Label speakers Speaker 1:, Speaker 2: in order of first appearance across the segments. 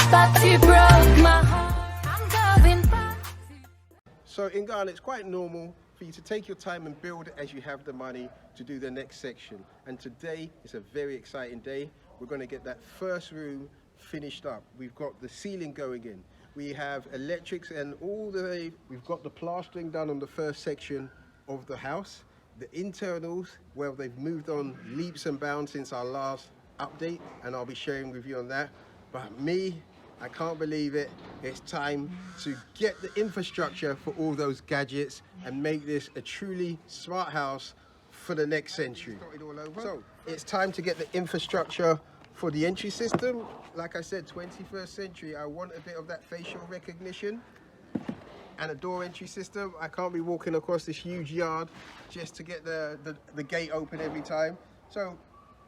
Speaker 1: Thought you broke my heart. I'm going back.
Speaker 2: So in Ghana, it's quite normal for you to take your time and build as you have the money to do the next section. And today is a very exciting day. We're going to get that first room finished up. We've got the ceiling going in. We have electrics and all the way, we've got the plastering done on the first section of the house. The internals, well, they've moved on leaps and bounds since our last update, and I'll be sharing with you on that. But me, I can't believe it. It's time to get the infrastructure for all those gadgets and make this a truly smart house for the next century. So it's time to get the infrastructure for the entry system. Like I said, 21st century, I want a bit of that facial recognition and a door entry system. I can't be walking across this huge yard just to get the gate open every time. So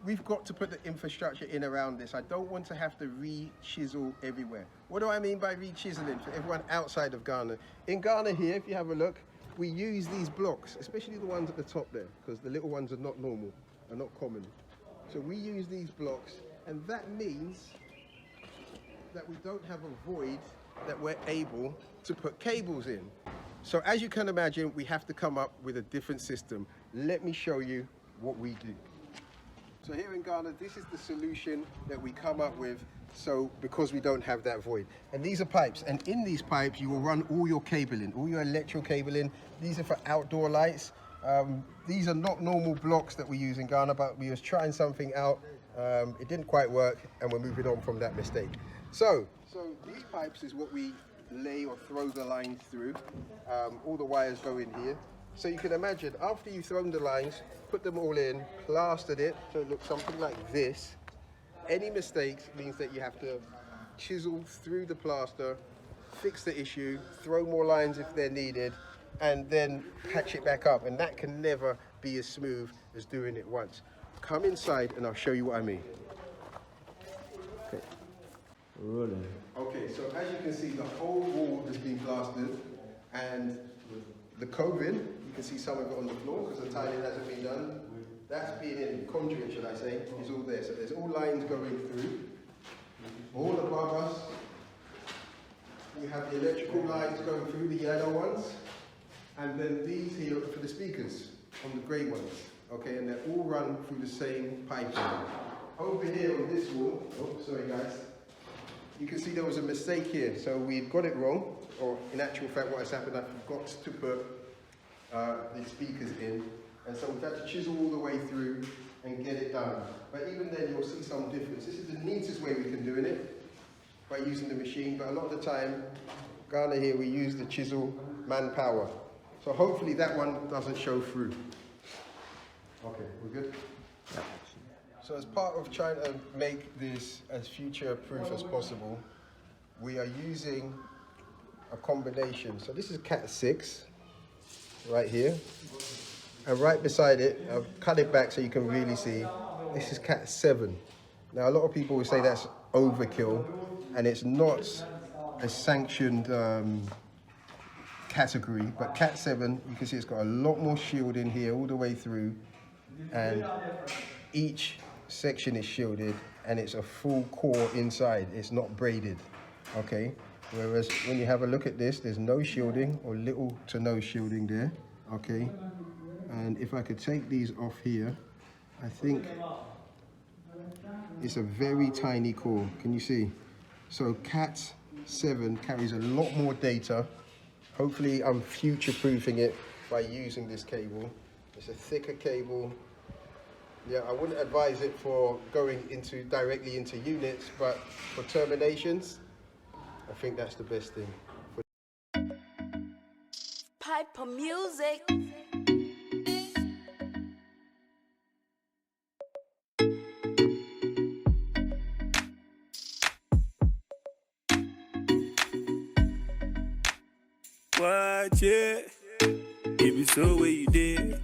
Speaker 2: we've got to put the infrastructure in around this. I don't want to have to re-chisel everywhere. What do I mean by re-chiseling for everyone outside of Ghana? In Ghana here, if you have a look, we use these blocks, especially the ones at the top there, because the little ones are not normal, are not common. So we use these blocks, and that means that we don't have a void that we're able to put cables in. So as you can imagine, we have to come up with a different system. Let me show you what we do. So here in Ghana, this is the solution that we come up with, so because we don't have that void. And these are pipes, and in these pipes you will run all your cabling, all your electrical cabling. These are for outdoor lights. These are not normal blocks that we use in Ghana, but we was trying something out. It didn't quite work, and we're moving on from that mistake. So these pipes is what we lay or throw the lines through. All the wires go in here. So you can imagine, after you've thrown the lines, put them all in, plastered it, so it looks something like this. Any mistakes means that you have to chisel through the plaster, fix the issue, throw more lines if they're needed, and then patch it back up. And that can never be as smooth as doing it once. Come inside and I'll show you what I mean. Okay.
Speaker 3: Rolling.
Speaker 2: Okay, so as you can see, the whole wall has been plastered, and the coving, you can see some of it on the floor because the tiling hasn't been done. That's been in conduit, should I say, is all there. So there's all lines going through. All above us, we have the electrical lines going through, the yellow ones, and then these here are for the speakers on the grey ones. Okay, and they're all run through the same piping. Over here on this wall, oh, sorry guys, you can see there was a mistake here. So we've got it wrong, or in actual fact what has happened, I forgot to put the speakers in. And so we've had to chisel all the way through and get it done. But even then you'll see some difference. This is the neatest way we can do it, by using the machine, but a lot of the time, Ghana here, we use the chisel manpower. So hopefully that one doesn't show through. Okay, we're good? So as part of trying to make this as future-proof as possible, we are using a combination. So this is Cat 6, right here. And right beside it, I've cut it back so you can really see, this is Cat 7. Now a lot of people will say that's overkill, and it's not a sanctioned category, but Cat 7, you can see it's got a lot more shielding here all the way through, and each section is shielded, and it's a full core inside, it's not braided, okay? Whereas when you have a look at this, there's no shielding, or little to no shielding there, okay? And if I could take these off here, I think it's a very tiny core, can you see? So Cat 7 carries a lot more data. Hopefully I'm future-proofing it by using this cable. It's a thicker cable. Yeah, I wouldn't advise it for going directly into units, but for terminations, I think that's the best thing.
Speaker 1: Piper music.
Speaker 4: Watch it, it be so way you did.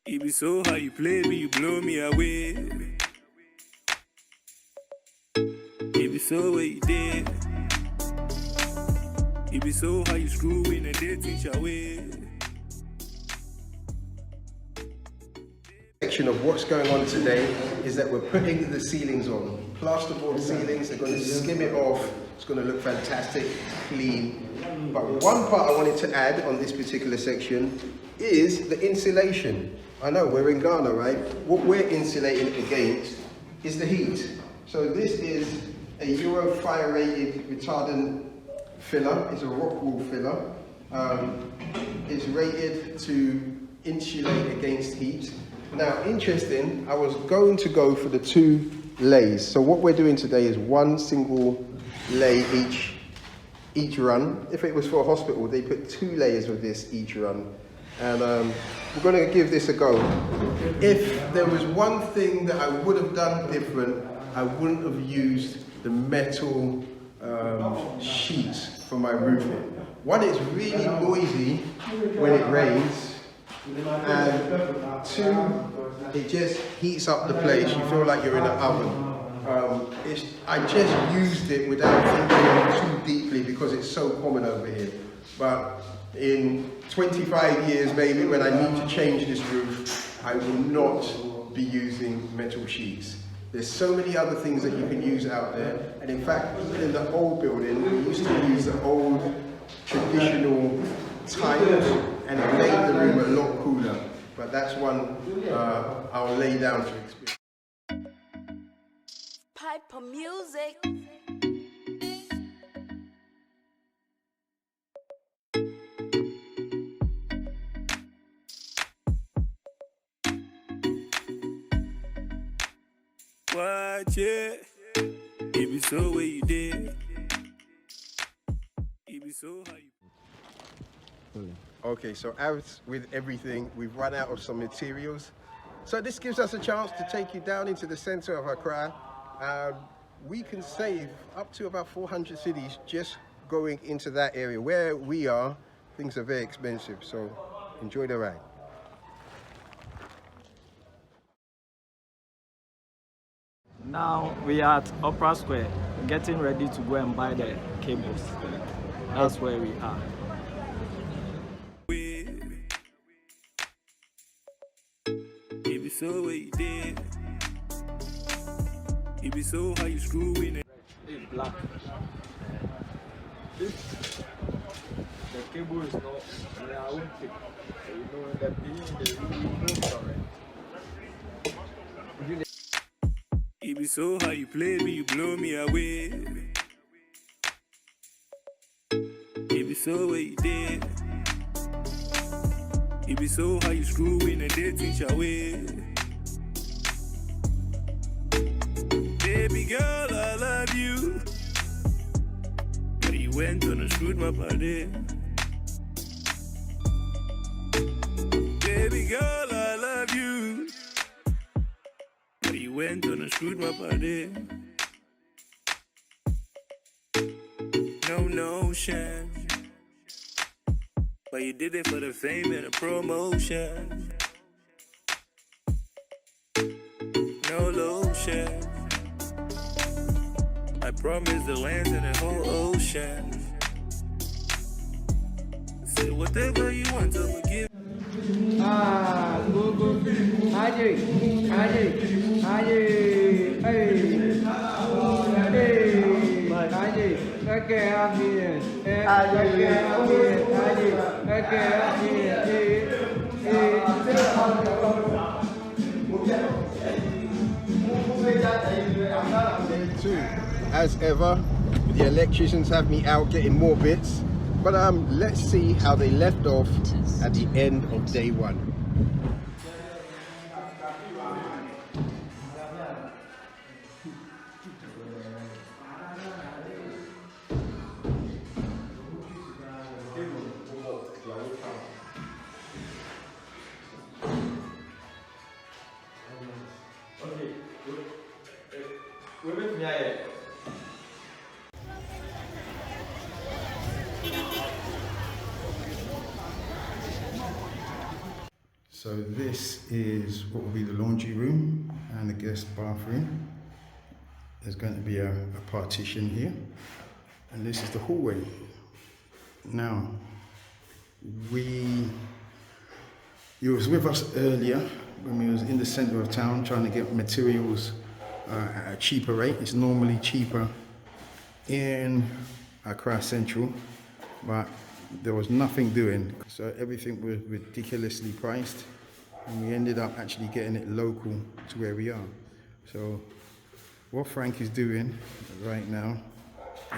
Speaker 4: It be so how you play me, you blow me away. It be so way you did. It be so how you screw in and dating away.
Speaker 2: Section of what's going on today is that we're putting the ceilings on. plasterboard ceilings. They're going to skim it off. It's going to look fantastic, clean. But one part I wanted to add on this particular section is the insulation. I know we're in Ghana, right? What we're insulating against is the heat. So this is a Euro fire rated retardant filler. It's a rock wool filler. It's rated to insulate against heat. Now, interesting, I was going to go for the 2 lays. So what we're doing today is 1 single lay each run. If it was for a hospital, they put 2 layers of this each run. And we're going to give this a go. If there was one thing that I would have done different, I wouldn't have used the metal sheets for my roofing. One, it's really noisy when it rains, and 2, it just heats up the place. You feel like you're in an oven. I just used it without thinking too deeply because it's so common over here. But in 25 years maybe, when I need to change this roof, I will not be using metal sheets. There's so many other things that you can use out there. And in fact, even in the old building, we used to use the old traditional tiles, and it made the room a lot cooler. But that's one I'll lay down to experience.
Speaker 1: Piper music.
Speaker 4: Watch it. It be so what you did. It be so how you.
Speaker 2: Okay, so as with everything, we've run out of some materials. So this gives us a chance to take you down into the center of Accra. We can save up to about 400 cities just going into that area. Where we are, things are very expensive, so enjoy the ride.
Speaker 3: Now we are at Opera Square, getting ready to go and buy the cables. That's where we are.
Speaker 4: It be so what you did. It be so how you screw in it.
Speaker 3: It's black. If the cable is not, I won't take. So you know the being the sorry.
Speaker 4: It be so how you play me, you blow me away. It be so what you did. It be so how you screw in and they teach your way. Baby girl, I love you. But you went on and screwed my body. Baby girl, I love you. But you went on and screwed my body. No notion. But you did it for the fame and the promotion. No lotion. I promise the lands in the whole ocean. Say whatever you want, I will give.
Speaker 5: Go, go. Aje, aje, aje, hey. Aje, okay, I'm here. Okay, I'm here. Aje, okay, I'm here.
Speaker 2: Day 2, as ever, the electricians have me out getting more bits. But let's see how they left off at the end of day 1. So this is what will be the laundry room and the guest bathroom. There's going to be a partition here, and this is the hallway. Now, you was with us earlier when we was in the center of town trying to get materials at a cheaper rate. It's normally cheaper in Accra Central, but there was nothing doing, so everything was ridiculously priced, and we ended up actually getting it local to where we are. So what Frank is doing right now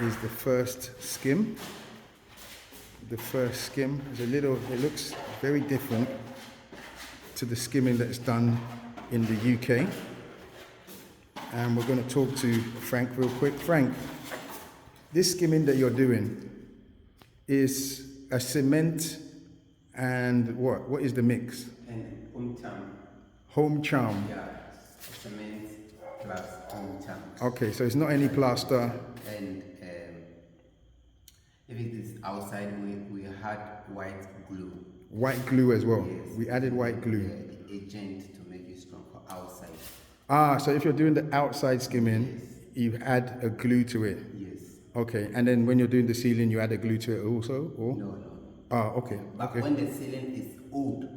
Speaker 2: is the first skim. The first skim is it looks very different to the skimming that's done in the UK. And we're going to talk to Frank real quick. Frank, this skimming that you're doing is a cement and what is the mix?
Speaker 6: And home charm.
Speaker 2: Home charm.
Speaker 6: Yeah, cement plus home charm.
Speaker 2: Okay, so it's not any plaster.
Speaker 6: And if it is outside, we had white glue.
Speaker 2: White glue as well.
Speaker 6: Yes.
Speaker 2: We added white glue.
Speaker 6: The agent to make it strong for outside.
Speaker 2: Ah, so if you're doing the outside skimming, you add a glue to it.
Speaker 6: Yes.
Speaker 2: Okay, and then when you're doing the ceiling, you add a glue to it also, or?
Speaker 6: No.
Speaker 2: Ah, okay.
Speaker 6: But
Speaker 2: Okay.
Speaker 6: when the ceiling is old,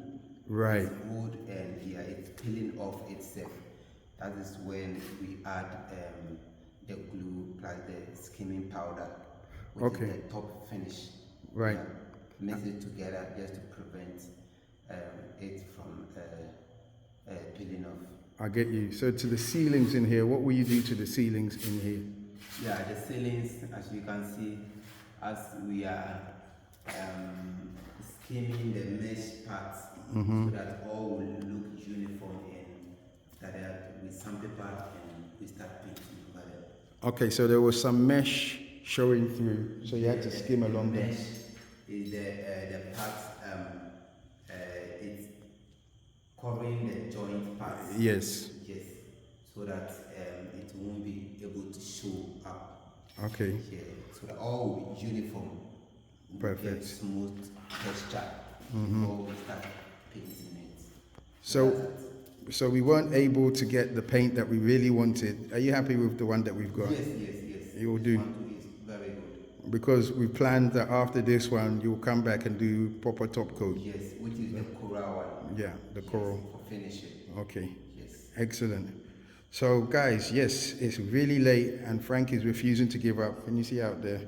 Speaker 2: Right.
Speaker 6: it's old and yeah, it's peeling off itself. That is when we add the glue plus the skimming powder, which
Speaker 2: Okay.
Speaker 6: is the top finish.
Speaker 2: Right.
Speaker 6: Yeah, mix it together just to prevent it from peeling off.
Speaker 2: I get you. So to the ceilings in here, what will you do to the ceilings in here?
Speaker 6: Yeah, the ceilings, as you can see, as we are skimming the mesh parts so that all will look uniform, and that we sandpaper and we start painting over there.
Speaker 2: Okay, so there was some mesh showing through, so you had to skim along
Speaker 6: the
Speaker 2: there.
Speaker 6: mesh is the parts it's covering the joint parts.
Speaker 2: Yes.
Speaker 6: Yes, so that it won't be able to show up.
Speaker 2: Okay.
Speaker 6: Yeah, so that all will be uniform.
Speaker 2: Perfect.
Speaker 6: Get smooth texture before we start painting it.
Speaker 2: So we weren't able to get the paint that we really wanted. Are you happy with the one that we've got?
Speaker 6: Yes.
Speaker 2: You will
Speaker 6: This
Speaker 2: do.
Speaker 6: one too is very good.
Speaker 2: Because we planned that after this one, you'll come back and do proper top coat.
Speaker 6: Yes, which is the coral one.
Speaker 2: Yeah, the coral.
Speaker 6: For finishing.
Speaker 2: Okay.
Speaker 6: Yes.
Speaker 2: Excellent. So guys, yes, it's really late and Frank is refusing to give up. Can you see out there?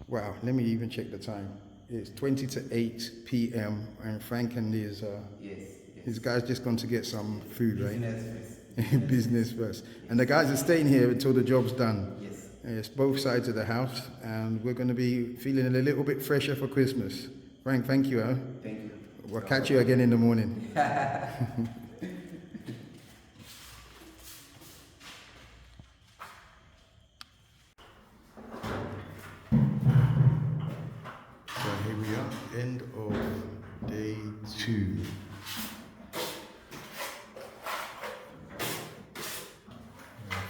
Speaker 2: Wow, let me even check the time. It's 20 to 8 p.m. and Frank and his guys just gone to get some food, right?
Speaker 6: Business first.
Speaker 2: Business first. And the guys are staying here until the job's done.
Speaker 6: Yes.
Speaker 2: It's both sides of the house and we're going to be feeling a little bit fresher for Christmas. Frank, thank you.
Speaker 6: Thank you.
Speaker 2: We'll catch you again in the morning. So here we are, end of day 2.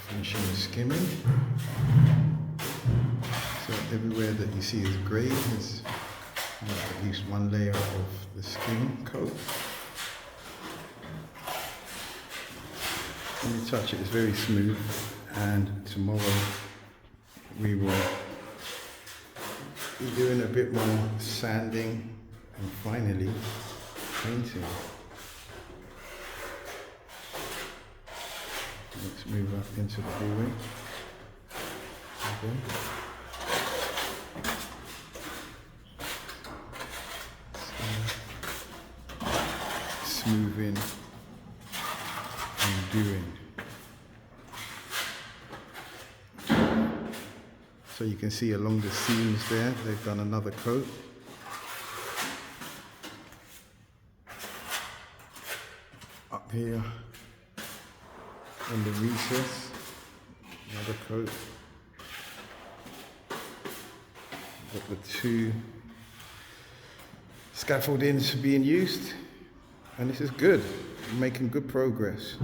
Speaker 2: Finishing the skimming. So everywhere that you see is grey is at least one layer of the skim coat. When you touch it, it's very smooth, and tomorrow we will be doing a bit more sanding and finally painting. Let's move up into the hallway. Okay. Smoothing and doing. So you can see along the seams there, they've done another coat. Up here in the recess, another coat. Got the 2 scaffoldings being used, and this is good. We're making good progress.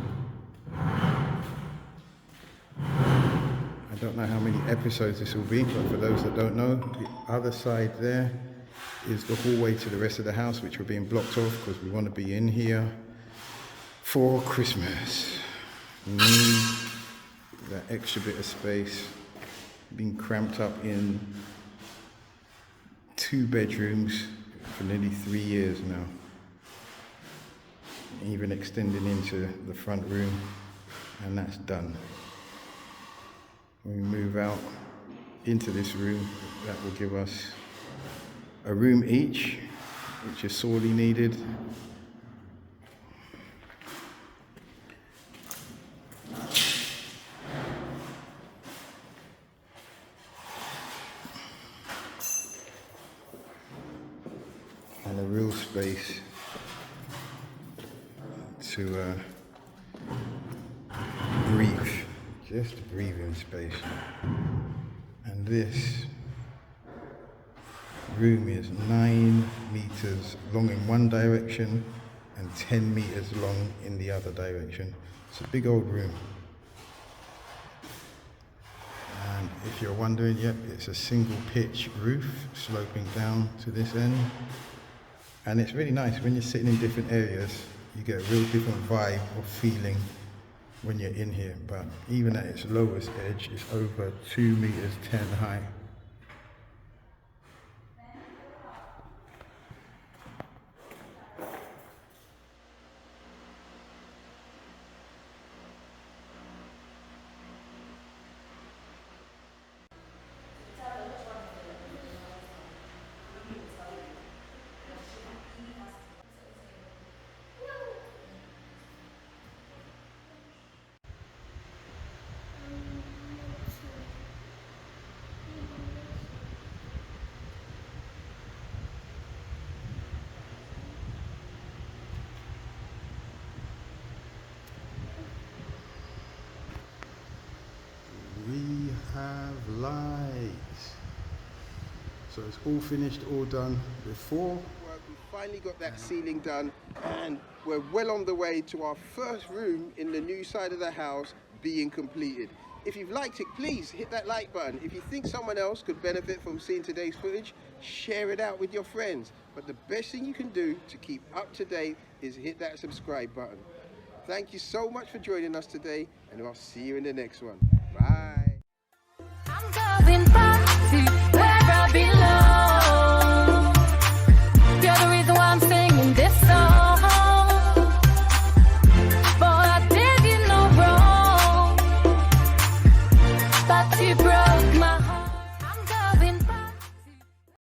Speaker 2: I don't know how many episodes this will be, but for those that don't know, the other side there is the hallway to the rest of the house, which we're being blocked off because we want to be in here for Christmas. We need that extra bit of space. Being cramped up in 2 bedrooms for nearly 3 years now. Even extending into the front room, and that's done. When we move out into this room, that will give us a room each, which is sorely needed. And a real space to breathe, just a breathing space. And this room is 9 meters long in one direction and 10 meters long in the other direction. It's a big old room. And if you're wondering, yep, it's a single pitch roof sloping down to this end. And it's really nice when you're sitting in different areas, you get a real different vibe or feeling when you're in here. But even at its lowest edge, it's over 2 meters 10 high. We have lights. So it's all finished, all done before. We finally got that ceiling done, and we're well on the way to our first room in the new side of the house being completed. If you've liked it, please hit that like button. If you think someone else could benefit from seeing today's footage, share it out with your friends. But the best thing you can do to keep up to date is hit that subscribe button. Thank you so much for joining us today, and I'll see you in the next one. Bye.